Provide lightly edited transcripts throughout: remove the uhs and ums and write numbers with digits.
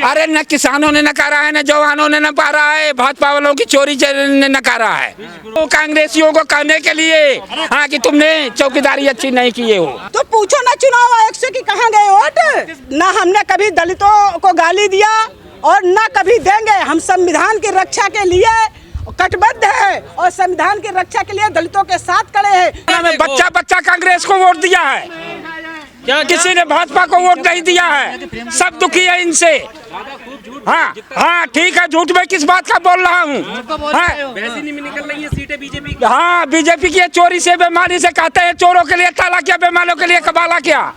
अरे न किसानों ने नकारा है, न जवानों ने नकारा है, भाजपा वालों की चोरी ने नकारा है। तो कांग्रेसियों को कहने के लिए हाँ कि तुमने चौकीदारी अच्छी नहीं किए हो। तो पूछो ना चुनाव आयोग से कि कहाँ गए वोट। ना हमने कभी दलितों को गाली दिया और ना कभी देंगे। हम संविधान की रक्षा के लिए कटिबद्ध है और संविधान की रक्षा के लिए दलितों के साथ खड़े हैं। बच्चा बच्चा कांग्रेस को वोट दिया है, किसी ने भाजपा को वोट नहीं दिया है। सब दुखी है इनसे। हाँ हाँ ठीक है, झूठ में किस बात का बोल रहा हूँ। निकल रही है सीटें बीजेपी। हाँ बीजेपी की चोरी से बेईमानी से कहते हैं, चोरों के लिए ताला क्या, बेईमानों के लिए कबाला क्या।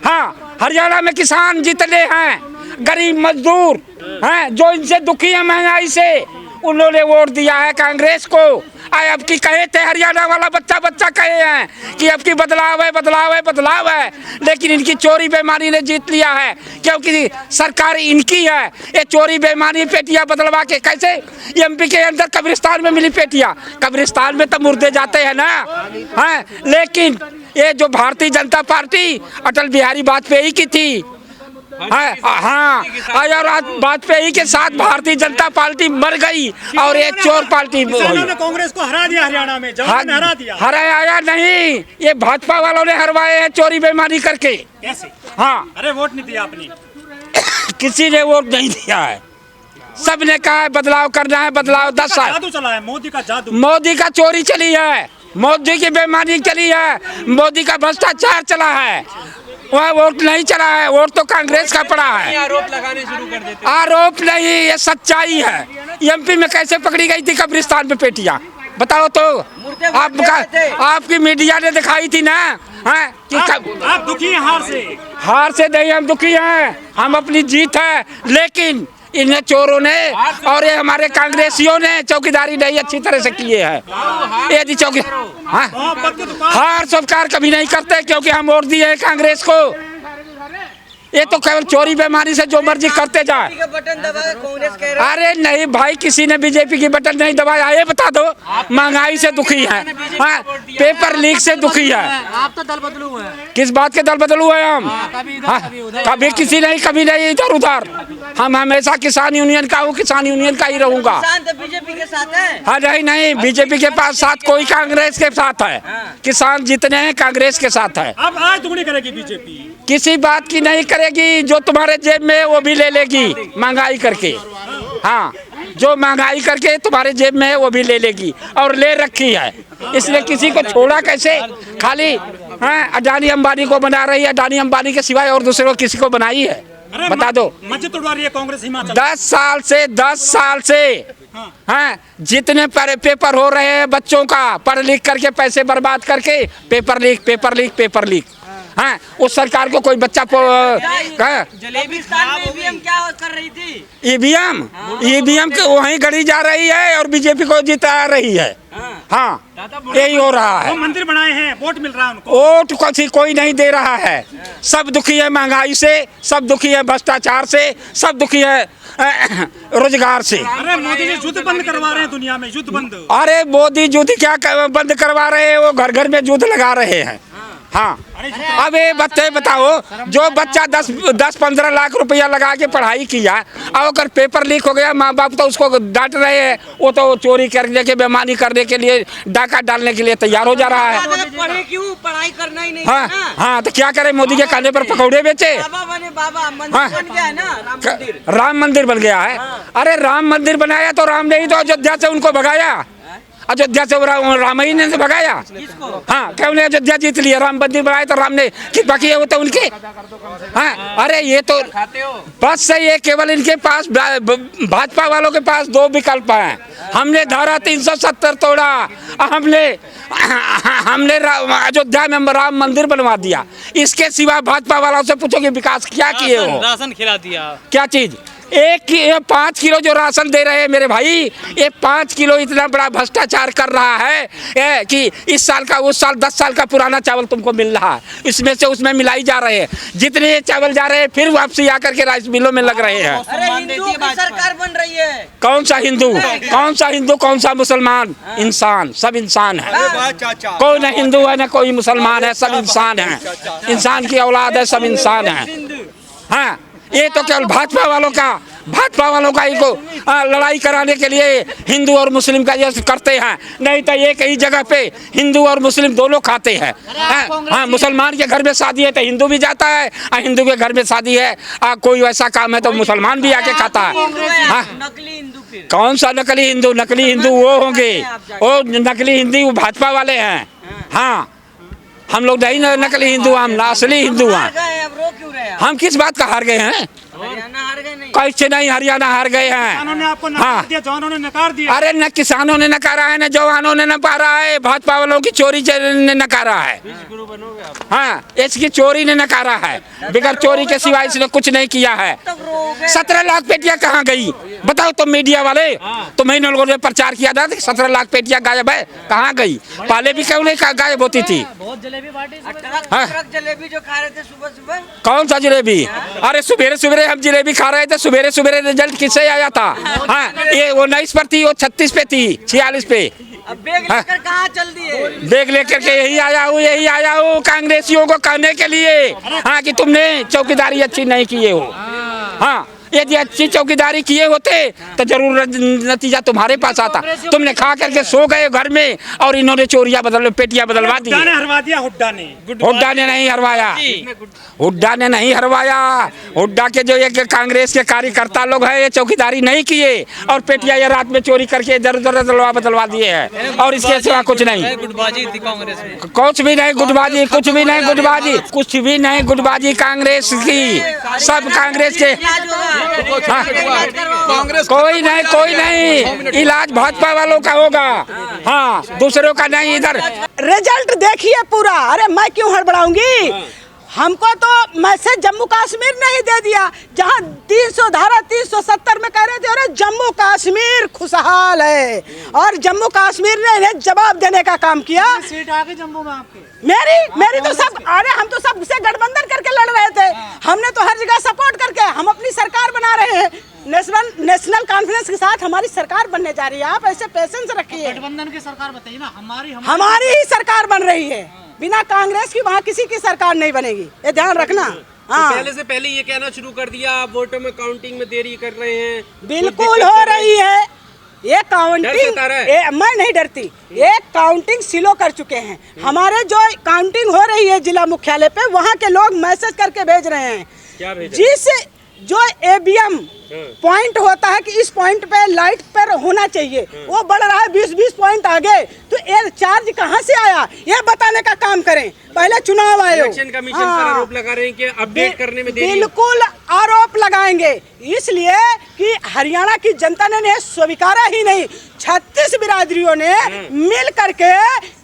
हाँ हरियाणा में किसान जितने हैं, गरीब मजदूर हैं, जो इनसे दुखी है महंगाई से, उन्होंने वोट दिया है कांग्रेस को। आए अब की कहे थे हरियाणा वाला बच्चा बच्चा कहे हैं कि अब की बदलाव है बदलाव है बदलाव है, लेकिन इनकी चोरी बेईमानी ने जीत लिया है, क्योंकि सरकार इनकी है। ये चोरी बेईमानी पेटियां बदलवा के कैसे एमपी के अंदर कब्रिस्तान में मिली पेटियां, कब्रिस्तान में तो मुर्दे जाते हैं ना। हाँ लेकिन ये जो भारतीय जनता पार्टी अटल बिहारी वाजपेयी की थी, हाँ और वाजपेयी के साथ भारतीय जनता पार्टी मर गई और ये चोर पार्टी ने कांग्रेस को हरा दिया हरियाणा में, जवान ने हरा दिया। हराया नहीं, ये भाजपा वालों ने हरवाए हैं चोरी बेईमानी करके। कैसे? हाँ अरे वोट नहीं दिया आपने। किसी ने वोट नहीं दिया है, सबने कहा है बदलाव करना है, बदलाव 10 साल जादू चला है, मोदी का जादू। मोदी का चोरी चली है, मोदी की बेईमानी चली है, मोदी का भ्रष्टाचार चला है, वह वोट नहीं चला है, वोट तो कांग्रेस का पड़ा है। आरोप लगाने शुरू कर देते। आरोप नहीं, ये सच्चाई है। एमपी में कैसे पकड़ी गई थी कब्रिस्तान पे पेटियां, बताओ तो। आपकी मीडिया ने दिखाई थी ना। हाँ कि आप दुखी हैं हार से नहीं, हम दुखी हैं, हम अपनी जीत है, लेकिन इन्हें चोरों ने और ये हमारे कांग्रेसियों ने चौकीदारी नहीं अच्छी तरह से किए हैं। यदि चौकी हाँ हार स्वीकार कभी नहीं करते, क्योंकि हम वोट दिए हैं कांग्रेस को। ये तो केवल चोरी बेईमानी से जो मर्जी करते जाए। बटन दबाया कांग्रेस कह रहा है। अरे नहीं भाई, किसी ने बीजेपी की बटन नहीं दबाया। ये बता दो, महंगाई से दुखी है, हाँ पेपर लीक से दुखी है। आप तो दल बदलू हैं। किस बात के दल बदलू है हम? कभी किसी नहीं, कभी नहीं इधर उधर। हम हमेशा किसान यूनियन का हूँ, किसान यूनियन का ही रहूंगा। बीजेपी के साथ है। हाँ नहीं, बीजेपी के पास साथ कोई, कांग्रेस के साथ है। किसान जितने हैं कांग्रेस के साथ है। अब आज दुगनी करेगी बीजेपी। किसी बात की नहीं करेगी, जो तुम्हारे जेब में वो भी ले लेगी महंगाई करके। हाँ जो महंगाई करके तुम्हारे जेब में है वो भी ले लेगी, और ले रखी है, इसलिए किसी को छोड़ा कैसे। खाली हाँ अडानी अंबानी को बना रही है, अडानी अंबानी के सिवाय और दूसरे को किसी को बनाई है, बता दो। मस्जिद तोड़वा रही है कांग्रेस हिमाचल। 10 साल से हाँ जितने पेपर हो रहे हैं बच्चों का, पढ़ लिख करके पैसे बर्बाद करके, पेपर लीक। हाँ उस सरकार को कोई बच्चा जलेबीस्तान में ईवीएम क्या कर रही थी? ईवीएम के वहीं गड़ी जा रही है और बीजेपी को जिता रही है। हाँ यही हो रहा है। वो मंदिर बनाए हैं, वोट मिल रहा है उनको। वोट कोई नहीं दे रहा है। सब दुखी है महंगाई से, सब दुखी है भ्रष्टाचार से, सब दुखी है रोजगार से। अरे मोदी जी युद्ध बंद करवा रहे हैं दुनिया में, युद्ध बंद। अरे मोदी युद्ध क्या बंद करवा रहे हैं, वो घर घर में युद्ध लगा रहे हैं। हाँ अब ये बताओ, जो बच्चा 10-15 लाख रुपया लगा के पढ़ाई किया और अगर पेपर लीक हो गया, माँ बाप तो उसको डांट रहे हैं, वो तो चोरी करने के, बेईमानी करने के लिए, डाका डालने के लिए तैयार हो जा रहा है। पढ़े क्यों? पढ़ाई करना ही नहीं। हाँ तो क्या करे, मोदी के कहने पर पकौड़े बेचे। राम मंदिर बन गया है। अरे राम मंदिर बनाया तो राम ने ही तो अयोध्या से उनको भगाया, अयोध्या से राम ही ने भगाया। हाँ क्यों ने अयोध्या जीत लिया, राम मंदिर बनाया तो राम ने कृपा किया, वो तो उनके। हाँ अरे ये तो बस से ये केवल इनके पास, भाजपा वालों के पास 2 विकल्प हैं। हमने धारा 370 तोड़ा, हमने अयोध्या में राम मंदिर बनवा दिया। इसके सिवा भाजपा वालों से पूछो कि विकास क्या किए हो? राशन खिला दिया। क्या चीज? 5 किलो जो राशन दे रहे हैं मेरे भाई, ये 5 किलो इतना बड़ा भ्रष्टाचार कर रहा है कि इस साल का उस साल 10 साल का पुराना चावल तुमको मिल रहा है, इसमें से उसमें मिलाई जा रहे हैं। जितने चावल जा रहे हैं फिर वापसी आकर के राइस मिलों में लग रहे हैं। अरे हिंदू की सरकार बन रही है। कौन सा हिंदू, कौन सा मुसलमान? इंसान, सब इंसान है। कोई ना हिंदू है ना कोई मुसलमान है, सब इंसान है। इंसान की औलाद है, सब इंसान है। हाँ ये तो केवल भाजपा वालों का ही को लड़ाई कराने के लिए हिंदू और मुस्लिम का ये करते हैं, नहीं तो एक ही जगह पे हिंदू और मुस्लिम दोनों खाते हैं। हाँ, मुसलमान के घर में शादी है तो हिंदू भी जाता है, और हिंदू के घर में शादी है कोई वैसा काम है तो मुसलमान भी आके खाता है। हाँ, नकली हिंदू फिर कौन सा नकली हिंदू? नकली हिंदू वो होंगे, वो नकली हिंदू वो भाजपा वाले हैं। हाँ, हम लोग नहीं नकली हिंदू, हम असली हिंदू हैं। अब रो क्यों रहे हैं? हम किस बात का हार गए हैं? हरियाणा हार गए नहीं? कैसे नहीं हरियाणा हार गए किसानों ने हैं? आपको नकार दिया, जवानों ने नकार दिया। अरे न किसानों ने नकारा है, न जवानों ने नकारा है, भाजपा वालों की चोरी ने नकारा है। गुरु बनोगे आप? हाँ, इसकी चोरी ने नकारा है, बगैर चोरी के सिवाय इसने कुछ नहीं किया है। तब रोगे 17 लाख पेटियां कहाँ गई बताओ? तुम मीडिया वाले, तुम इन लोगों ने प्रचार किया था 17 लाख पेटियां गायब है, कहाँ गई? पहले भी क्यों नहीं गायब होती थी? बहुत जलेबी बांटी हाँ। ट्रक जलेबी जो खा रहे थे सुबह सुबह। कौन सा जलेबी? अरे सवेरे सवेरे हम जलेबी खा रहे थे, सवेरे सवेरे रिजल्ट किससे आया था? हाँ, ये 19 पर थी, वो 36 पे थी, 46 पे। अब बैग लेकर कहाँ चल दिए? बैग लेकर के यही आया हूँ कांग्रेसियों को कहने के लिए, हाँ, कि तुमने चौकीदारी अच्छी नहीं किए हो। हाँ, यदि अच्छी चौकीदारी किए होते तो जरूर नतीजा तुम्हारे पास आता। तुमने खा करके सो गए घर में और इन्होंने चोरियां पेटियां बदलवा दी। हुड्डा ने हरवा दिया, हुड्डा ने नहीं हरवाया, हुड्डा ने नहीं हरवाया। हुड्डा के जो एक कांग्रेस के कार्यकर्ता लोग हैं ये चौकीदारी नहीं किए और पेटियां ये रात में चोरी करके इधर उधर बदलवा दिए हैं, और इसके सिवा कुछ नहीं। गुटबाजी थी कांग्रेस में। कुछ भी नहीं गुटबाजी, कुछ भी नहीं गुटबाजी, कुछ भी नहीं गुटबाजी कांग्रेस की, सब कांग्रेस के। हाँ, कोई नहीं, इलाज भाजपा वालों का होगा, हाँ, दूसरों का नहीं। इधर रिजल्ट देखिए पूरा। अरे मैं क्यों हड़बड़ाऊंगी? हमको तो मैसेज जम्मू कश्मीर ने ही दे दिया, जहां 300 धारा 370 में कह रहे थे अरे जम्मू कश्मीर खुशहाल है, और जम्मू कश्मीर ने इन्हें जवाब देने का काम किया। सीट आ गई जम्मू में आपके? मेरी तो सब, अरे हम तो सबसे गठबंधन करके लड़ रहे थे, हमने तो हर जगह सपोर्ट करके हम अपनी सरकार बना रहे हैं। नेशनल कॉन्फ्रेंस के साथ हमारी सरकार बनने जा रही है। आप ऐसे पेशेंस रखिए। गठबंधन की सरकार बताइए ना, हमारी ही सरकार बन रही है, बिना कांग्रेस की वहाँ किसी की सरकार नहीं बनेगी, ये ध्यान रखना। हाँ, पहले से पहले ये कहना शुरू कर दिया आप वोटों में काउंटिंग में देरी कर रहे हैं। बिल्कुल हो रही है ये काउंटिंग। मैं नहीं डरती, एक काउंटिंग सिलो कर चुके हैं। हमारे जो काउंटिंग हो रही है जिला मुख्यालय पे, वहाँ के लोग मैसेज करके भेज रहे हैं। क्या भेज रहे हैं? जिस जो एबीएम पॉइंट होता है कि इस पॉइंट पे लाइट पर होना चाहिए, वो बढ़ रहा है 20-20 पॉइंट आगे, तो ये चार्ज कहाँ से आया ये बताने का काम करें। पहले चुनाव आयोग, इलेक्शन कमीशन पर आरोप लगा रहे हैं कि अपडेट करने में देरी। बिल्कुल आरोप लगाएंगे, इसलिए कि हरियाणा की जनता ने स्वीकारा ही नहीं, 36 बिरादरियों ने मिल करके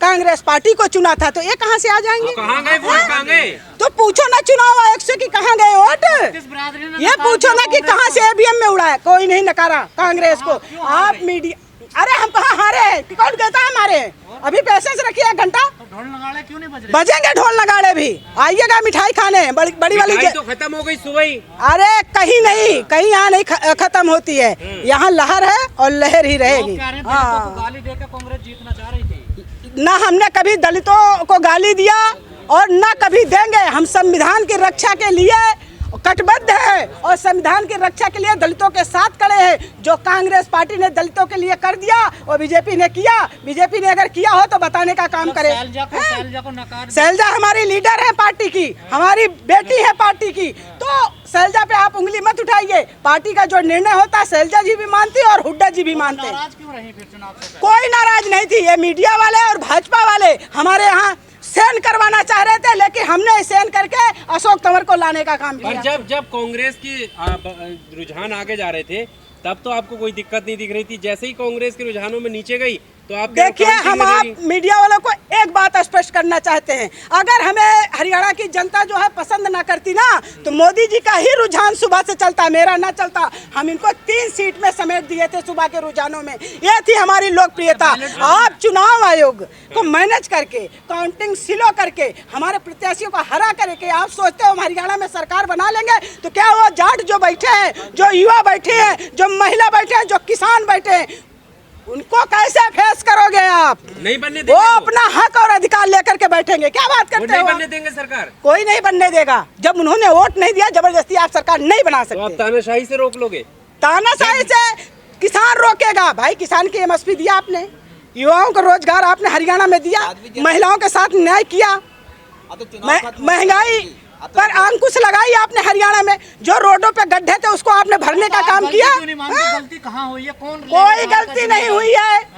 कांग्रेस पार्टी को चुना था, तो ये कहाँ से आ जाएंगे? कहाँ गए वोट, कहाँ गए? तो पूछो ना चुनाव आयोग से कि कहाँ गए वोट, ये पूछो ना कि कहाँ से एबीएम में उड़ाया। कोई नहीं नकारा कांग्रेस को। आप मीडिया, अरे हम कहाँ हारे हैं? टिकट कहता है हमारे, अभी पैसे से रखिए 1 घंटा। ढोल नगाड़े क्यों नहीं बज रहे? बजेंगे ढोल नगाड़े भी, आइएगा मिठाई खाने, बड़ी वाली मिठाई तो खत्म हो गई सुबह ही। अरे कहीं नहीं, कहीं यहाँ नहीं खत्म होती है, यहाँ लहर है और लहर ही रहेगी। हाँ, गाली देकर कांग्रेस जीतना चाह रही थी। ना हमने कभी दलितों को गाली दिया और ना कभी देंगे। हम संविधान की रक्षा के लिए कटिबद्ध है और संविधान की रक्षा के लिए दलितों के साथ खड़े हैं। जो कांग्रेस पार्टी ने दलितों के लिए कर दिया वो बीजेपी ने किया। बीजेपी ने अगर किया हो तो बताने का काम करे। शैलजा हमारी लीडर है पार्टी की, हमारी बेटी है पार्टी की, तो शैलजा पे आप उंगली मत उठाइए। पार्टी का जो निर्णय होता है शैलजा जी भी मानती है और हुड्डा जी भी मानते हैं। कोई नाराज नहीं थी, ये मीडिया वाले और भाजपा वाले हमारे यहाँ सहन करवाना चाह रहे थे, लेकिन हमने सहन करके अशोक तंवर को लाने का काम किया। जब कांग्रेस की रुझान आगे जा रहे थे तब तो आपको कोई दिक्कत नहीं दिख रही थी, जैसे ही कांग्रेस के रुझानों में नीचे गई तो आप देखिए, हम आप मीडिया वालों को एक बात स्पष्ट करना चाहते हैं, अगर हमें हरियाणा की जनता जो है पसंद ना करती ना तो मोदी जी का ही रुझान सुबह से चलता, मेरा ना चलता। हम इनको 3 सीट में समेट दिए थे सुबह के रुझानों में, ये थी हमारी लोकप्रियता। आप चुनाव आयोग को मैनेज करके, काउंटिंग सिलो करके हमारे प्रत्याशियों को हरा करके आप सोचते हो हम हरियाणा में सरकार बना लेंगे, तो क्या वो जाट जो बैठे हैं, जो युवा बैठे हैं, जो महिला बैठे हैं, जो किसान बैठे हैं, उनको कैसे फेस करोगे आप? नहीं बनने वो देंगे अपना हक और अधिकार लेकर के बैठेंगे। क्या बात वो करते नहीं हो? बनने देंगे सरकार। कोई नहीं बनने देगा। जब उन्होंने वोट नहीं दिया, जबरदस्ती आप सरकार नहीं बना तो आप सकते। तानाशाही से रोक लोगे? तानाशाही से किसान रोकेगा भाई? किसान की एमएसपी दिया आपने, युवाओं को रोजगार आपने हरियाणा में दिया, महिलाओं के साथ न्याय किया, महंगाई पर अंकुश लगाई आपने हरियाणा में। जो रोडों पे गड्ढे थे उसको आपने भरने का काम किया। क्यों नहीं मानते? गलती कहाँ हुई है? कौन कोई गलती नहीं हुई है।